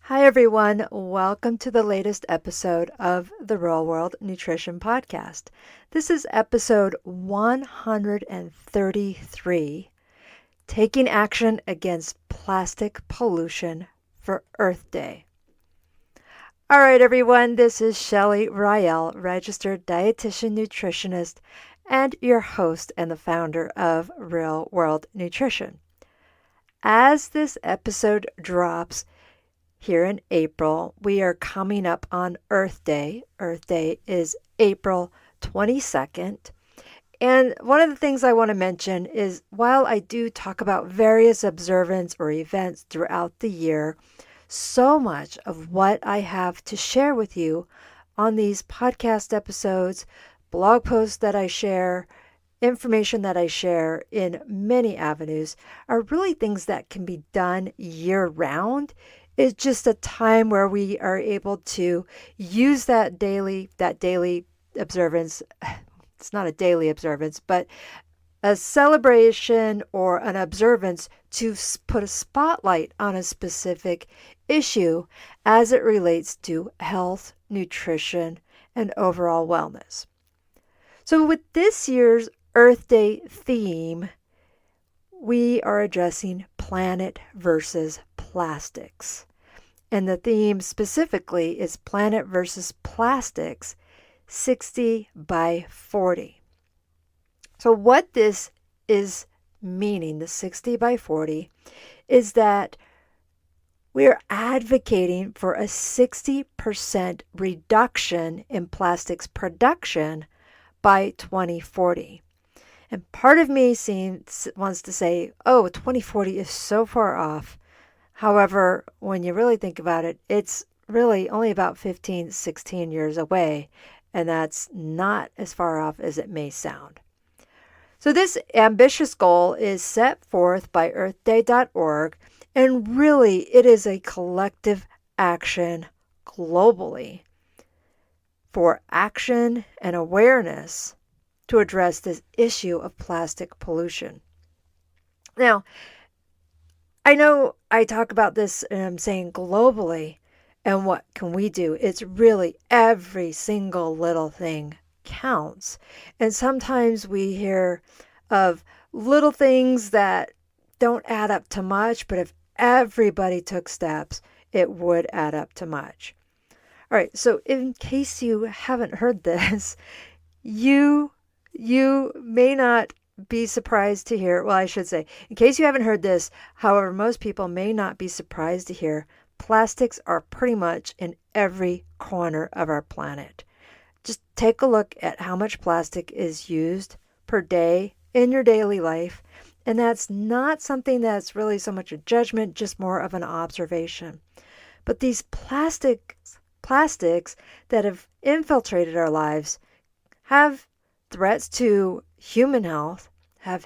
Hi, everyone. Welcome to the latest episode of the Real World Nutrition Podcast. This is episode 133, Taking Action Against Plastic Pollution for Earth Day. All right, everyone. This is Shelley Rael, registered dietitian nutritionist and your host and the founder of Real World Nutrition. As this episode drops, here in April, we are coming up on Earth Day. Earth Day is April 22nd. And one of the things I want to mention is while I do talk about various observances or events throughout the year, so much of what I have to share with you on these podcast episodes, blog posts that I share, information that I share in many avenues are really things that can be done year round. It's just a time where we are able to use that daily observance. It's not a daily observance, but a celebration or an observance to put a spotlight on a specific issue as it relates to health, nutrition, and overall wellness. So with this year's Earth Day theme, we are addressing planet versus plastics. And the theme specifically is planet versus plastics, 60 by 40. So what this is meaning, the 60 by 40, is that we're advocating for a 60% reduction in plastics production by 2040. And part of me wants to say, 2040 is so far off. However, when you really think about it, it's really only about 15, 16 years away, and that's not as far off as it may sound. So this ambitious goal is set forth by earthday.org, and really it is a collective action globally for action and awareness to address this issue of plastic pollution. Now, I know I talk about this and I'm saying globally, and what can we do? It's really every single little thing counts. And sometimes we hear of little things that don't add up to much, but if everybody took steps, it would add up to much. All right, so in case you haven't heard this, you may not be surprised to hear, well, I should say, in case you haven't heard this, however, most people may not be surprised to hear, plastics are pretty much in every corner of our planet. Just take a look at how much plastic is used per day in your daily life, and that's not something that's really so much a judgment, just more of an observation. But these plastics that have infiltrated our lives have threats to human health, have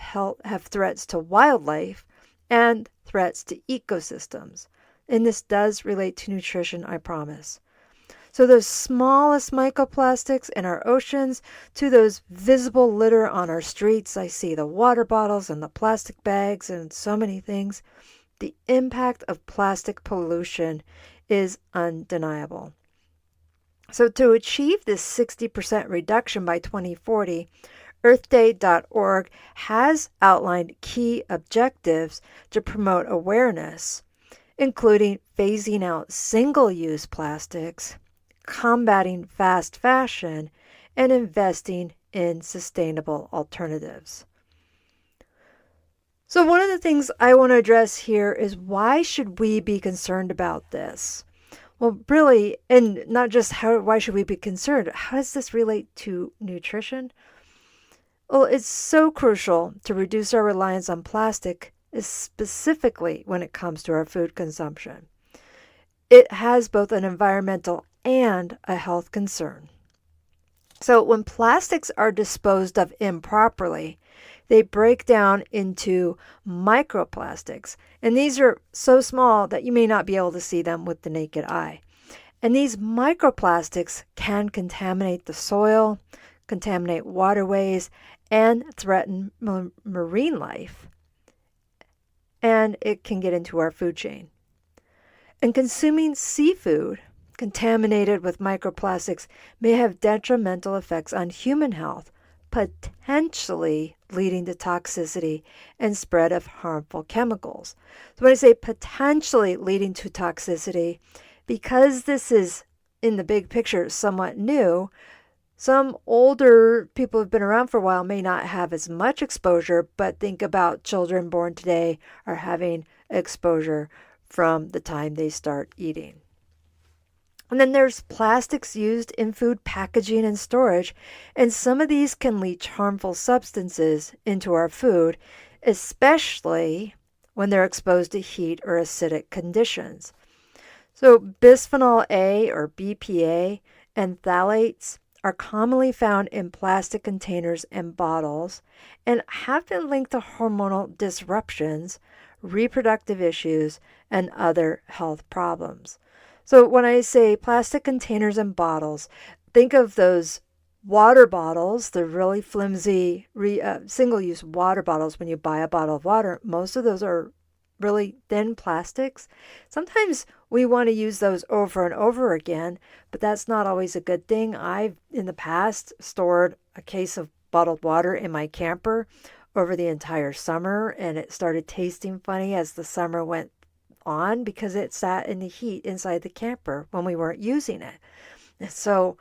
threats to wildlife, and threats to ecosystems. And this does relate to nutrition, I promise. So those smallest microplastics in our oceans to those visible litter on our streets, I see the water bottles and the plastic bags and so many things. The impact of plastic pollution is undeniable. So to achieve this 60% reduction by 2040, earthday.org has outlined key objectives to promote awareness, including phasing out single-use plastics, combating fast fashion, and investing in sustainable alternatives. So one of the things I want to address here is why should we be concerned about this? Well, really, and not just why should we be concerned? How does this relate to nutrition? Well, it's so crucial to reduce our reliance on plastic, specifically when it comes to our food consumption. It has both an environmental and a health concern. So when plastics are disposed of improperly, they break down into microplastics. And these are so small that you may not be able to see them with the naked eye. And these microplastics can contaminate the soil, contaminate waterways, and threaten marine life. And it can get into our food chain. And consuming seafood contaminated with microplastics may have detrimental effects on human health, potentially leading to toxicity and spread of harmful chemicals. So when I say potentially leading to toxicity, because this is in the big picture somewhat new, some older people who've been around for a while may not have as much exposure, but think about children born today are having exposure from the time they start eating. And then there's plastics used in food packaging and storage, and some of these can leach harmful substances into our food, especially when they're exposed to heat or acidic conditions. So bisphenol A or BPA and phthalates are commonly found in plastic containers and bottles and have been linked to hormonal disruptions, reproductive issues, and other health problems. So when I say plastic containers and bottles, think of those water bottles, the really flimsy single-use water bottles when you buy a bottle of water. Most of those are really thin plastics. Sometimes we want to use those over and over again, but that's not always a good thing. I've, in the past, stored a case of bottled water in my camper over the entire summer, and it started tasting funny as the summer went on because it sat in the heat inside the camper when we weren't using it. So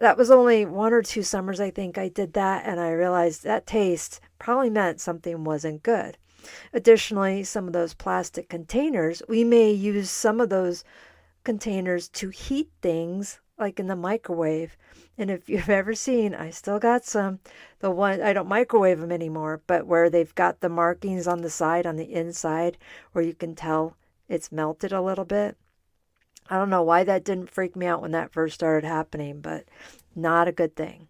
that was only 1 or 2 summers I think I did that, and I realized that taste probably meant something wasn't good. Additionally, some of those plastic containers, we may use some of those containers to heat things like in the microwave. And if you've ever seen, I still got some, the one, I don't microwave them anymore, but where they've got the markings on the side, on the inside, where you can tell it's melted a little bit. I don't know why that didn't freak me out when that first started happening, but not a good thing.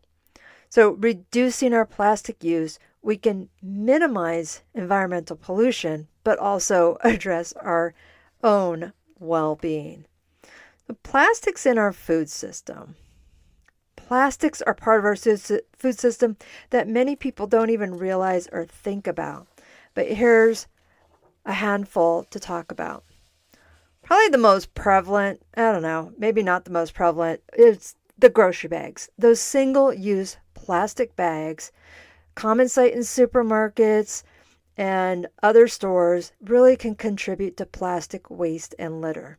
So reducing our plastic use, we can minimize environmental pollution, but also address our own well-being. The plastics in our food system. Plastics are part of our food system that many people don't even realize or think about. But here's a handful to talk about. Probably the most prevalent, I don't know, maybe not the most prevalent, is the grocery bags. Those single-use plastic bags, common sight in supermarkets and other stores, really can contribute to plastic waste and litter.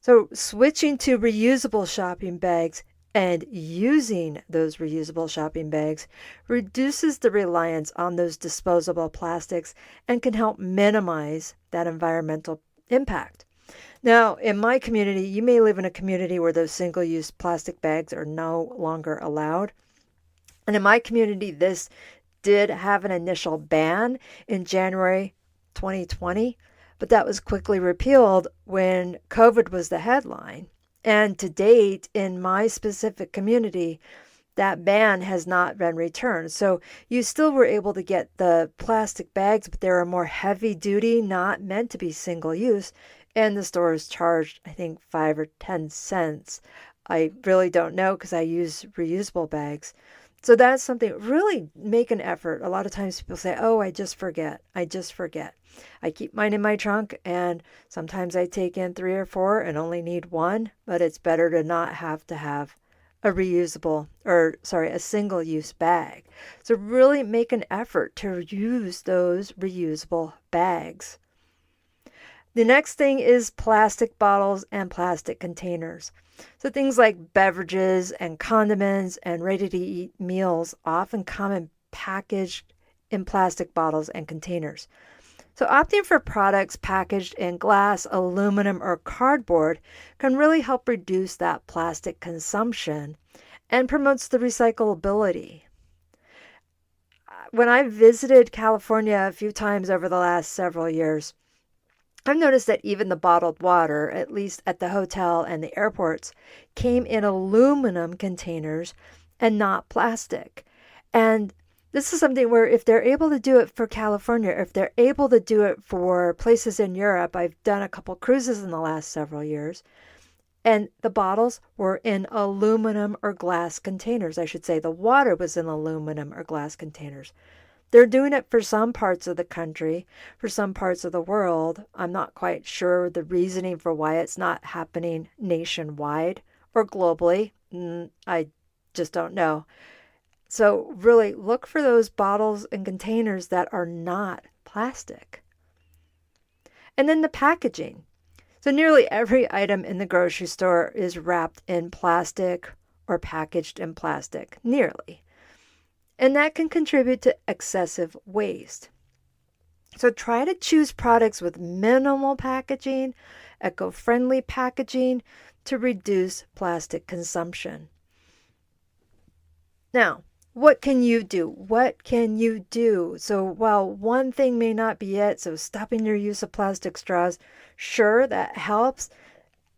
So switching to reusable shopping bags and using those reusable shopping bags reduces the reliance on those disposable plastics and can help minimize that environmental impact. Now, in my community, you may live in a community where those single-use plastic bags are no longer allowed. And in my community, this did have an initial ban in January 2020, but that was quickly repealed when COVID was the headline. And to date, in my specific community, that ban has not been returned. So you still were able to get the plastic bags, but they were more heavy duty, not meant to be single use. And the stores charged, I think, 5 or 10 cents. I really don't know because I use reusable bags. So that's something, really make an effort. A lot of times people say, oh, I just forget. I keep mine in my trunk, and sometimes I take in 3 or 4 and only need 1, but it's better to not have to have a single-use bag. So really make an effort to use those reusable bags. The next thing is plastic bottles and plastic containers. So things like beverages and condiments and ready-to-eat meals often come in packaged in plastic bottles and containers. So opting for products packaged in glass, aluminum, or cardboard can really help reduce that plastic consumption and promotes the recyclability. When I visited California a few times over the last several years, I've noticed that even the bottled water, at least at the hotel and the airports, came in aluminum containers and not plastic. And this is something where if they're able to do it for California, if they're able to do it for places in Europe, I've done a couple cruises in the last several years, and the bottles were in aluminum or glass containers. I should say the water was in aluminum or glass containers. they're doing it for some parts of the country, for some parts of the world. I'm not quite sure the reasoning for why it's not happening nationwide or globally. I just don't know. So really look for those bottles and containers that are not plastic. And then the packaging. So nearly every item in the grocery store is wrapped in plastic or packaged in plastic, nearly. And that can contribute to excessive waste. So try to choose products with minimal packaging, eco-friendly packaging to reduce plastic consumption. Now, what can you do? What can you do? So while one thing may not be it, so stopping your use of plastic straws, sure, that helps.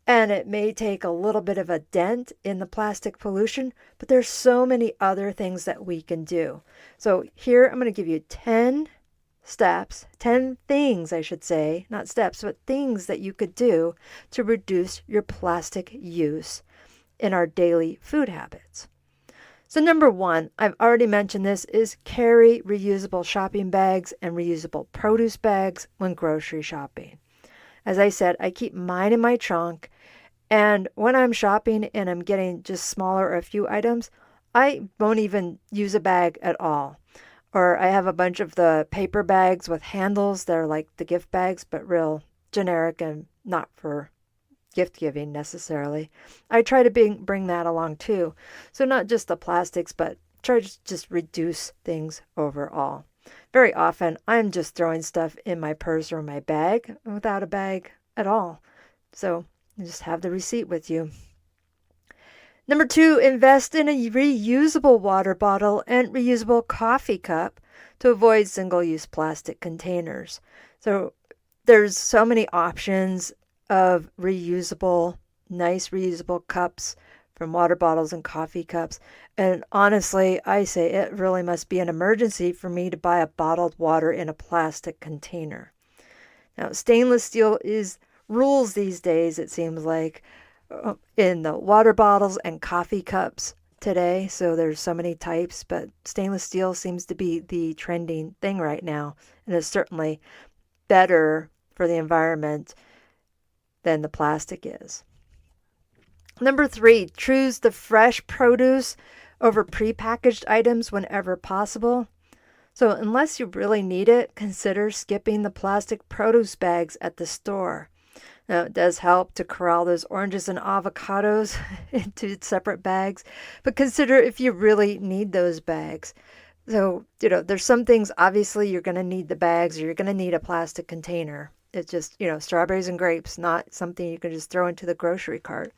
And it may take a little bit of a dent in the plastic pollution, but there's so many other things that we can do. So here I'm going to give you 10 steps, 10 things, I should say, not steps, but things that you could do to reduce your plastic use in our daily food habits. So number one, I've already mentioned this, is carry reusable shopping bags and reusable produce bags when grocery shopping. As I said, I keep mine in my trunk, and when I'm shopping and I'm getting just smaller or a few items, I won't even use a bag at all. Or I have a bunch of the paper bags with handles that are like the gift bags, but real generic and not for gift giving necessarily. I try to bring that along too. So not just the plastics, but try to just reduce things overall. Very often, I'm just throwing stuff in my purse or my bag without a bag at all. So you just have the receipt with you. Number two, invest in a reusable water bottle and reusable coffee cup to avoid single-use plastic containers. So there's so many options of reusable, nice reusable cups from water bottles and coffee cups. And honestly, I say it really must be an emergency for me to buy a bottled water in a plastic container. Now, stainless steel rules these days, it seems like, in the water bottles and coffee cups today. So there's so many types, but stainless steel seems to be the trending thing right now. And it's certainly better for the environment than the plastic is. Number three, choose the fresh produce over prepackaged items whenever possible. So unless you really need it, consider skipping the plastic produce bags at the store. Now, it does help to corral those oranges and avocados into separate bags, but consider if you really need those bags. So, there's some things, obviously, you're going to need the bags or you're going to need a plastic container. It's just, strawberries and grapes, not something you can just throw into the grocery cart.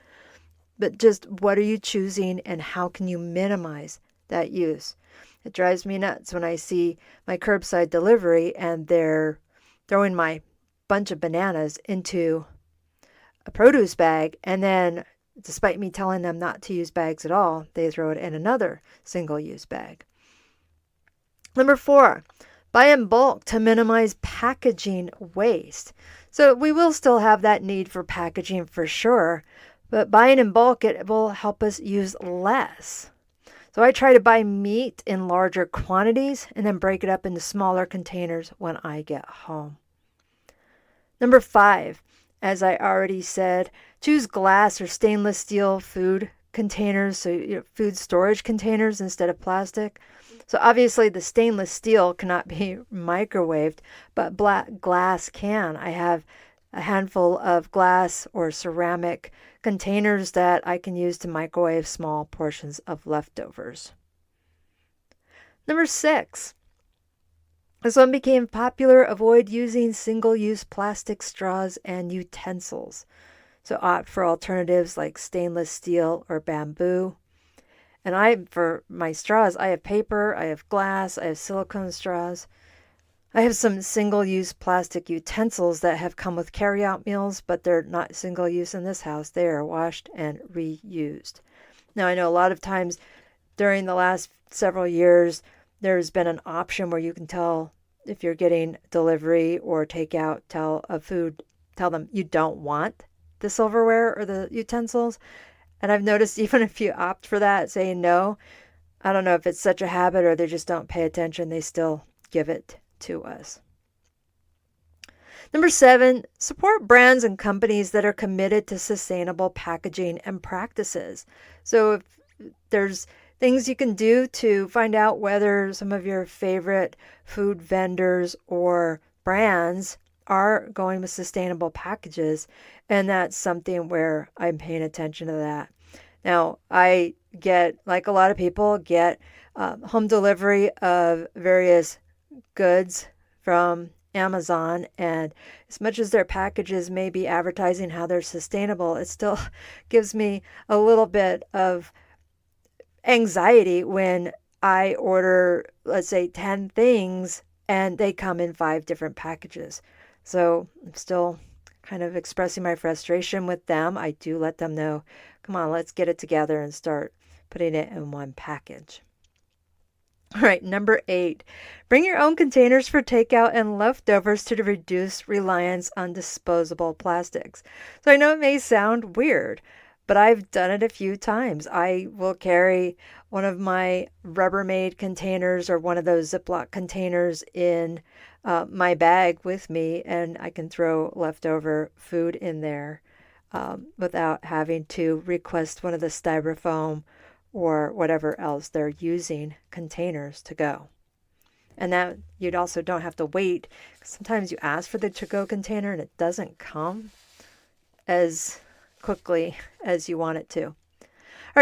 But just what are you choosing and how can you minimize that use? It drives me nuts when I see my curbside delivery and they're throwing my bunch of bananas into a produce bag, and then despite me telling them not to use bags at all, they throw it in another single-use bag. Number four, buy in bulk to minimize packaging waste. So we will still have that need for packaging for sure, but buying in bulk, it will help us use less. So I try to buy meat in larger quantities and then break it up into smaller containers when I get home. Number five, as I already said, choose glass or stainless steel food containers, so food storage containers instead of plastic. So obviously the stainless steel cannot be microwaved, but black glass can. I have a handful of glass or ceramic containers that I can use to microwave small portions of leftovers. Number six, as one became popular, avoid using single-use plastic straws and utensils. So opt for alternatives like stainless steel or bamboo. And for my straws, I have paper, I have glass, I have silicone straws. I have some single-use plastic utensils that have come with carry-out meals, but they're not single-use in this house. They are washed and reused. Now, I know a lot of times during the last several years, there's been an option where you can tell if you're getting delivery or takeout, tell them you don't want the silverware or the utensils. And I've noticed even if you opt for that, saying no, I don't know if it's such a habit or they just don't pay attention. They still give it to us. Number 7, support brands and companies that are committed to sustainable packaging and practices. So if there's things you can do to find out whether some of your favorite food vendors or brands are going with sustainable packages, and that's something where I'm paying attention to that. Now, I get, like a lot of people, get home delivery of various goods from Amazon, and as much as their packages may be advertising how they're sustainable, it still gives me a little bit of anxiety when I order, let's say, 10 things and they come in 5 different packages. So I'm still kind of expressing my frustration with them. I do let them know, come on, let's get it together and start putting it in one package. All right, number 8, bring your own containers for takeout and leftovers to reduce reliance on disposable plastics. So I know it may sound weird, but I've done it a few times. I will carry one of my Rubbermaid containers or one of those Ziploc containers in my bag with me, and I can throw leftover food in there without having to request one of the styrofoam or whatever else they're using containers to go. And that you also don't have to wait. Sometimes you ask for the to-go container and it doesn't come as quickly as you want it to. All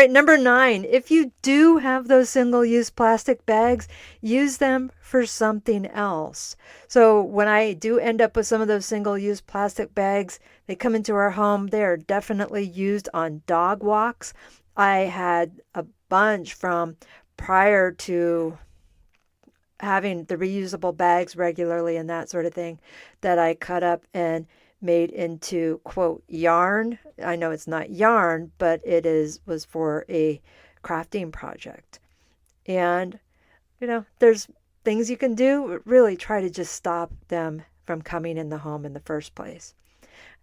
right, number 9, if you do have those single-use plastic bags, use them for something else. So when I do end up with some of those single-use plastic bags, they come into our home. They are definitely used on dog walks. I had a bunch from prior to having the reusable bags regularly and that sort of thing that I cut up and made into, quote, yarn. I know it's not yarn, but it was for a crafting project. And, there's things you can do. Really try to just stop them from coming in the home in the first place.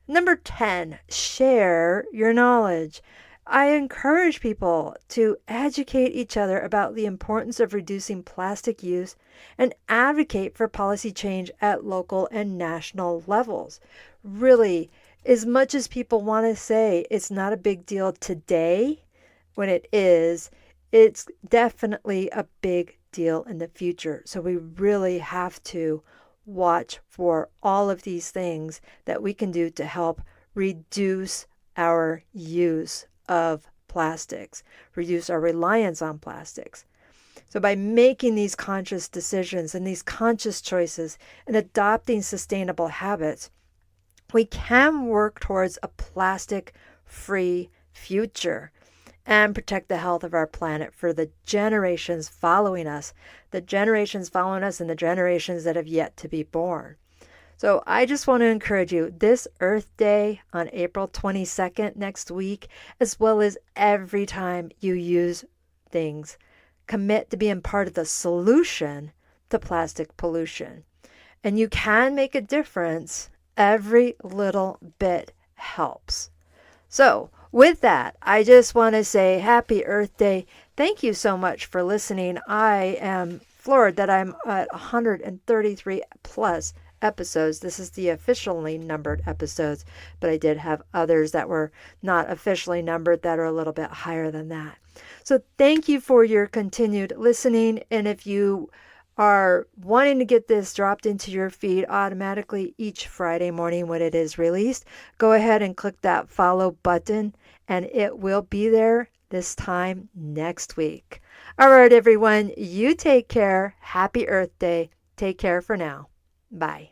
Number 10, share your knowledge. I encourage people to educate each other about the importance of reducing plastic use and advocate for policy change at local and national levels. Really, as much as people want to say it's not a big deal today, when it is, it's definitely a big deal in the future. So we really have to watch for all of these things that we can do to help reduce our use of plastics, reduce our reliance on plastics. So by making these conscious decisions and these conscious choices and adopting sustainable habits, we can work towards a plastic-free future and protect the health of our planet for the generations following us, and the generations that have yet to be born. So I just want to encourage you this Earth Day on April 22nd next week, as well as every time you use things, commit to being part of the solution to plastic pollution. And you can make a difference. Every little bit helps. So with that, I just want to say Happy Earth Day. Thank you so much for listening. I am floored that I'm at 133 plus episodes. This is the officially numbered episodes, but I did have others that were not officially numbered that are a little bit higher than that. So thank you for your continued listening. And if you are wanting to get this dropped into your feed automatically each Friday morning when it is released, go ahead and click that follow button and it will be there this time next week. All right, everyone, you take care. Happy Earth Day. Take care for now. Bye.